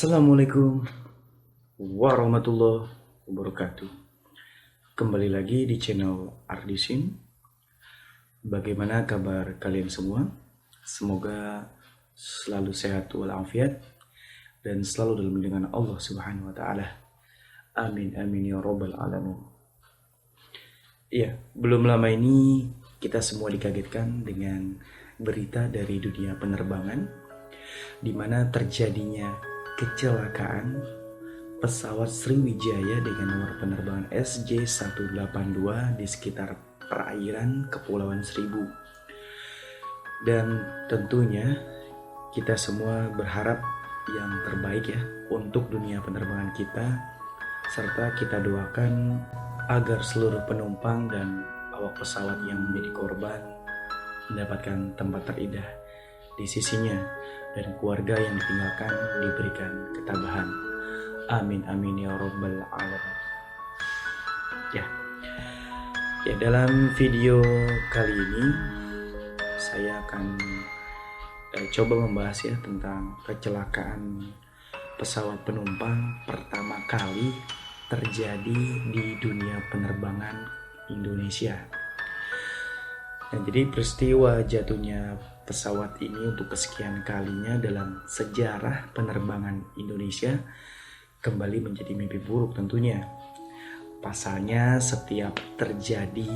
Assalamualaikum warahmatullahi wabarakatuh. Kembali lagi di channel Ardisin. Bagaimana kabar kalian semua? Semoga selalu sehat walafiat dan selalu dalam lindungan Allah Subhanahu wa taala. Amin amin ya rabbal alamin. Iya, belum lama ini kita semua dikagetkan dengan berita dari dunia penerbangan di mana terjadinya kecelakaan pesawat Sriwijaya dengan nomor penerbangan SJ182 di sekitar perairan Kepulauan Seribu. Dan tentunya kita semua berharap yang terbaik ya untuk dunia penerbangan kita, serta kita doakan agar seluruh penumpang dan awak pesawat yang menjadi korban mendapatkan tempat terindah di sisinya dan keluarga yang ditinggalkan diberikan ketabahan. Amin amin ya rabbal alamin. Ya, dalam video kali ini saya akan coba membahas ya tentang kecelakaan pesawat penumpang pertama kali terjadi di dunia penerbangan Indonesia. Nah, jadi peristiwa jatuhnya pesawat ini untuk kesekian kalinya dalam sejarah penerbangan Indonesia kembali menjadi mimpi buruk tentunya. Pasalnya setiap terjadi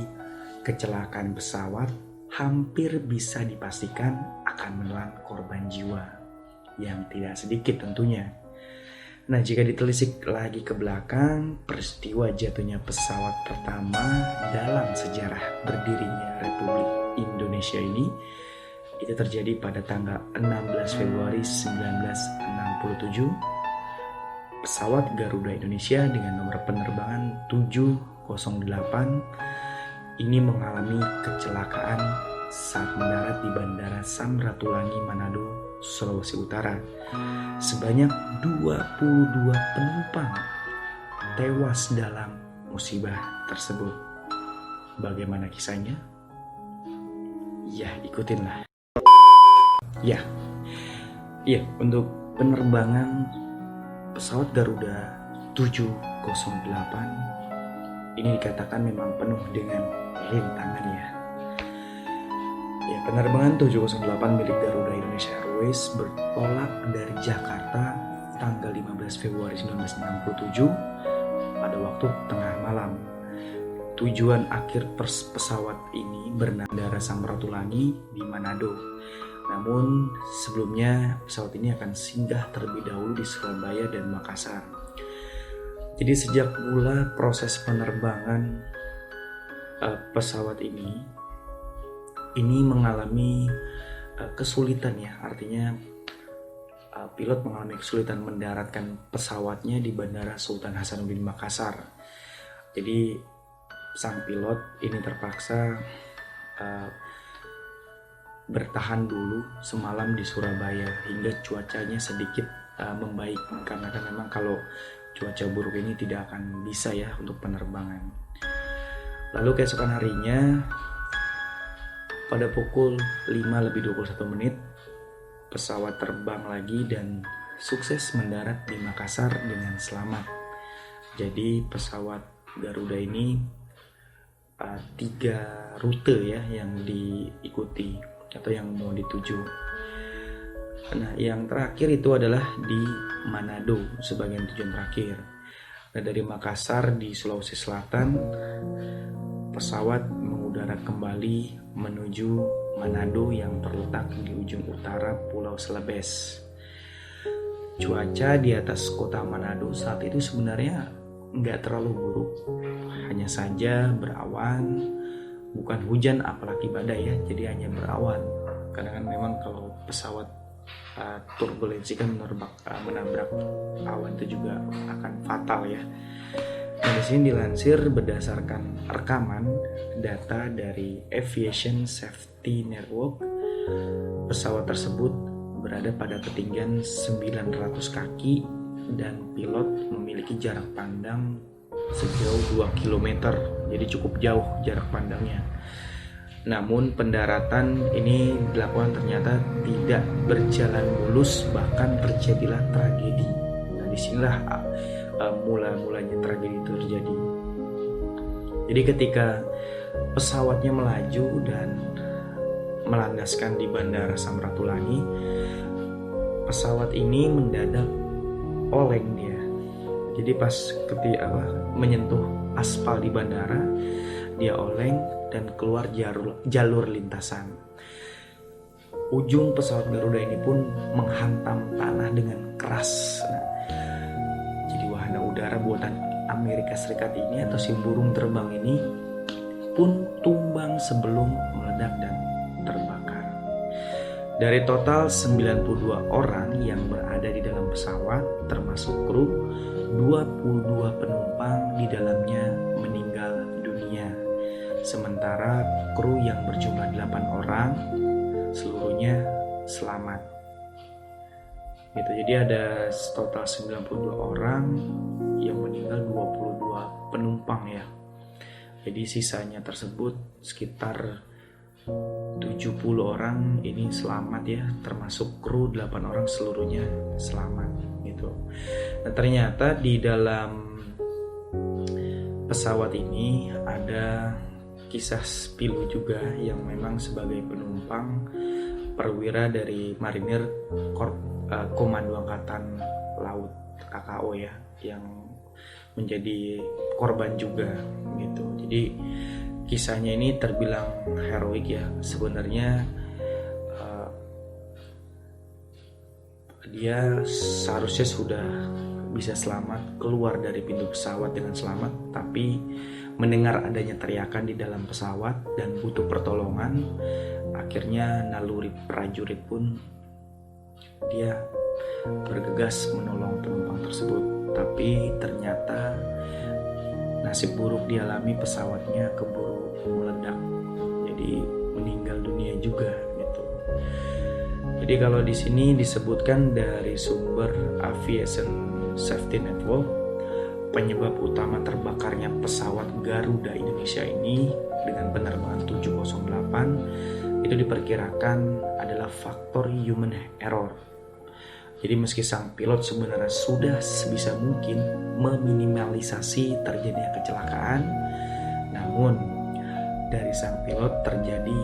kecelakaan pesawat hampir bisa dipastikan akan menelan korban jiwa yang tidak sedikit tentunya. Nah, jika ditelisik lagi ke belakang, peristiwa jatuhnya pesawat pertama dalam sejarah berdirinya Republik Indonesia ini itu terjadi pada tanggal 16 Februari 1967. Pesawat Garuda Indonesia dengan nomor penerbangan 708 ini mengalami kecelakaan saat mendarat di Bandara Samratulangi, Manado, Sulawesi Utara. Sebanyak 22 penumpang tewas dalam musibah tersebut. Bagaimana kisahnya? Ya, ikutinlah. Ya, untuk penerbangan pesawat Garuda 708 ini dikatakan memang penuh dengan rintangan ya. Penerbangan 708 milik Garuda Indonesia Airways bertolak dari Jakarta tanggal 15 Februari 1967 pada waktu tengah malam. Tujuan akhir pesawat ini bernama Samratulangi di Manado. Namun sebelumnya pesawat ini akan singgah terlebih dahulu di Surabaya dan Makassar. Jadi sejak mula proses penerbangan pesawat ini mengalami kesulitan ya. Artinya pilot mengalami kesulitan mendaratkan pesawatnya di Bandara Sultan Hasanuddin Makassar. Jadi sang pilot ini terpaksa bertahan dulu semalam di Surabaya hingga cuacanya sedikit membaik, karena kan memang kalau cuaca buruk ini tidak akan bisa ya untuk penerbangan. Lalu keesokan harinya pada pukul 5:21 pesawat terbang lagi dan sukses mendarat di Makassar dengan selamat. Jadi pesawat Garuda ini 3 rute ya yang diikuti atau yang mau dituju. Nah, yang terakhir itu adalah di Manado sebagai tujuan terakhir. Nah, dari Makassar di Sulawesi Selatan pesawat mengudara kembali menuju Manado yang terletak di ujung utara Pulau Celebes. Cuaca di atas kota Manado saat itu sebenarnya nggak terlalu buruk, hanya saja berawan, bukan hujan apalagi badai ya, jadi hanya berawan. Karena kan memang kalau pesawat turbulensi kan menabrak awan itu juga akan fatal ya. Nah, di sini dilansir berdasarkan rekaman data dari Aviation Safety Network, pesawat tersebut berada pada ketinggian 900 kaki dan pilot memiliki jarak pandang sejauh 2 km, jadi cukup jauh jarak pandangnya. Namun pendaratan ini dilakukan ternyata tidak berjalan mulus, bahkan terjadilah tragedi disinilah mula-mulanya tragedi itu terjadi. Jadi ketika pesawatnya melaju dan melandaskan di Bandara Samratulangi, pesawat ini mendadak oleng dia. Jadi pas ketika menyentuh aspal di bandara, dia oleng dan keluar jalur lintasan. Ujung pesawat Garuda ini pun menghantam tanah dengan keras. Jadi wahana udara buatan Amerika Serikat ini atau si burung terbang ini pun tumbang sebelum meledak dan terbakar. Dari total 92 orang yang berada di dalam pesawat termasuk kru, 22 penumpang di dalamnya meninggal dunia. Sementara kru yang berjumlah 8 orang seluruhnya selamat. Gitu. Jadi ada total 92 orang yang meninggal, 22 penumpang ya. Jadi sisanya tersebut sekitar 70 orang ini selamat ya, termasuk kru 8 orang seluruhnya selamat gitu. Nah, ternyata di dalam pesawat ini ada kisah pilu juga yang memang sebagai penumpang perwira dari Marinir Komando Angkatan Laut KKO ya, yang menjadi korban juga gitu. Jadi kisahnya ini terbilang heroik ya. Sebenarnya dia seharusnya sudah bisa selamat keluar dari pintu pesawat dengan selamat, tapi mendengar adanya teriakan di dalam pesawat dan butuh pertolongan, akhirnya naluri prajurit pun dia bergegas menolong penumpang tersebut. Tapi ternyata nasib buruk dialami, pesawatnya keburu meledak, jadi meninggal dunia juga gitu. Jadi kalau di sini disebutkan dari sumber Aviation Safety Network, penyebab utama terbakarnya pesawat Garuda Indonesia ini dengan penerbangan 708 itu diperkirakan adalah faktor human error. Jadi meski sang pilot sebenarnya sudah sebisa mungkin meminimalisasi terjadinya kecelakaan, namun dari sang pilot terjadi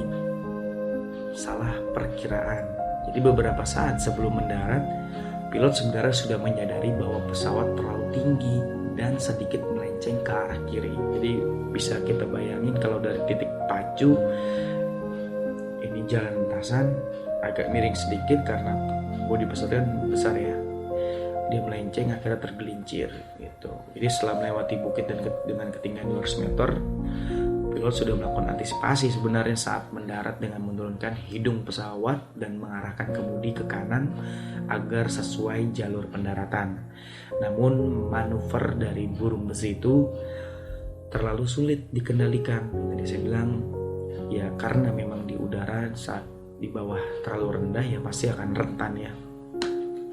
salah perkiraan. Jadi beberapa saat sebelum mendarat, pilot sebenarnya sudah menyadari bahwa pesawat terlalu tinggi dan sedikit melenceng ke arah kiri. Jadi bisa kita bayangin kalau dari titik pacu ini jalan lintasan agak miring sedikit karena bodi pesawatnya besar ya, dia melenceng akhirnya tergelincir gitu. Jadi setelah melewati bukit dan dengan ketinggian 200 meter, pilot sudah melakukan antisipasi sebenarnya saat mendarat dengan menurunkan hidung pesawat dan mengarahkan kemudi ke kanan agar sesuai jalur pendaratan. Namun manuver dari burung besi itu terlalu sulit dikendalikan. Tadi saya bilang ya karena memang di udara saat di bawah terlalu rendah ya pasti akan rentan ya.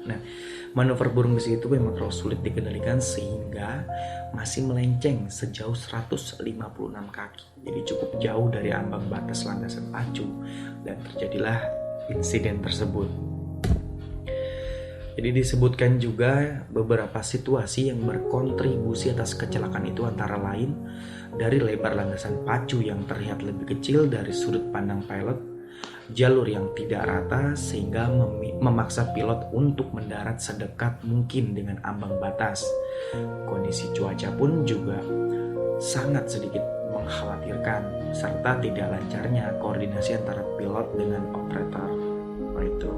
Nah, manuver burung besi itu memang terlalu sulit dikendalikan sehingga masih melenceng sejauh 156 kaki. Jadi cukup jauh dari ambang batas landasan pacu dan terjadilah insiden tersebut. Jadi disebutkan juga beberapa situasi yang berkontribusi atas kecelakaan itu, antara lain dari lebar landasan pacu yang terlihat lebih kecil dari sudut pandang pilot, jalur yang tidak rata sehingga memaksa pilot untuk mendarat sedekat mungkin dengan ambang batas. Kondisi cuaca pun juga sangat sedikit mengkhawatirkan, serta tidak lancarnya koordinasi antara pilot dengan operator. Itu.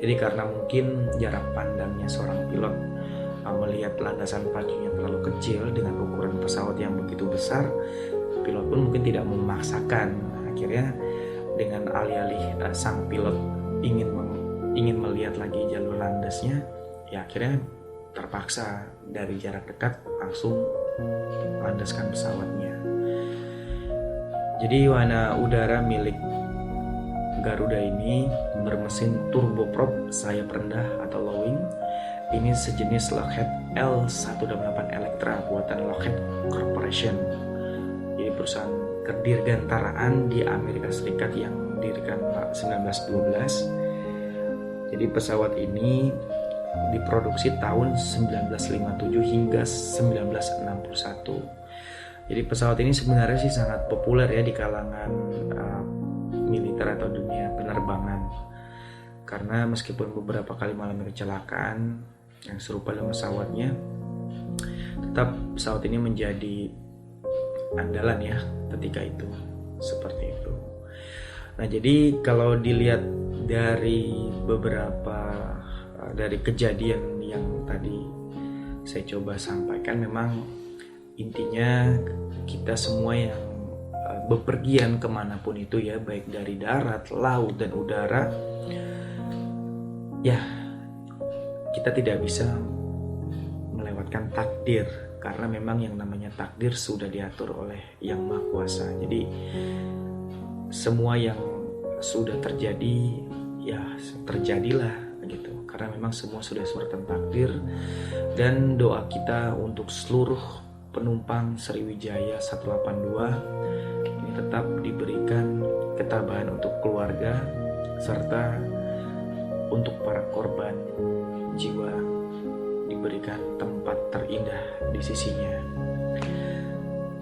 Jadi karena mungkin jarak pandangnya seorang pilot melihat landasan pacunya terlalu kecil dengan ukuran pesawat yang begitu besar, pilot pun mungkin tidak memaksakan. Akhirnya dengan alih-alih sang pilot ingin melihat lagi jalur landasnya, ya akhirnya terpaksa dari jarak dekat langsung landaskan pesawatnya. Jadi wahana udara milik Garuda ini bermesin turboprop sayap rendah atau low wing. Ini sejenis Lockheed L188 Electra buatan Lockheed Corporation. Jadi perusahaan kedirgantaraan di Amerika Serikat yang didirikan 1912. Jadi pesawat ini diproduksi tahun 1957 hingga 1961. Jadi pesawat ini sebenarnya sih sangat populer ya di kalangan militer atau dunia penerbangan, karena meskipun beberapa kali mengalami kecelakaan yang serupa dengan pesawatnya, tetap pesawat ini menjadi andalan ya ketika itu, seperti itu. Nah, jadi kalau dilihat dari beberapa dari kejadian yang tadi saya coba sampaikan, memang intinya kita semua yang bepergian kemanapun itu ya, baik dari darat, laut, dan udara, ya kita tidak bisa melewatkan takdir, karena memang yang namanya takdir sudah diatur oleh Yang Maha Kuasa. Jadi semua yang sudah terjadi ya terjadilah gitu, karena memang semua sudah suratan takdir. Dan doa kita untuk seluruh penumpang Sriwijaya 182 ini tetap diberikan ketabahan untuk keluarga, serta untuk para korban jiwa diberikan tempat terindah di sisinya.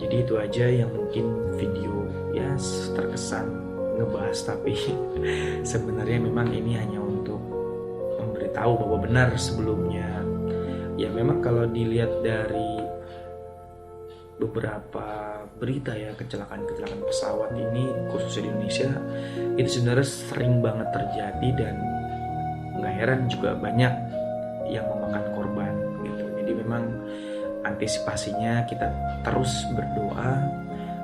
Jadi itu aja yang mungkin video ya terkesan ngebahas, tapi sebenarnya memang ini hanya untuk memberitahu bahwa benar sebelumnya ya, memang kalau dilihat dari beberapa berita ya, kecelakaan pesawat ini khususnya di Indonesia itu sebenarnya sering banget terjadi, dan nggak heran juga banyak yang memakan korban gitu. Jadi memang antisipasinya kita terus berdoa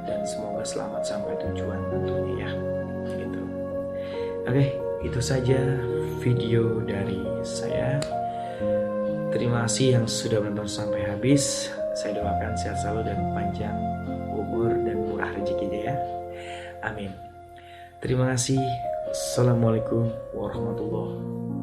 dan semoga selamat sampai tujuan tentunya ya gitu. Oke, itu saja video dari saya. Terima kasih yang sudah menonton sampai habis. Saya doakan sehat selalu dan panjang umur dan murah rezekinya ya. Amin. Terima kasih. Assalamualaikum warahmatullahi wabarakatuh.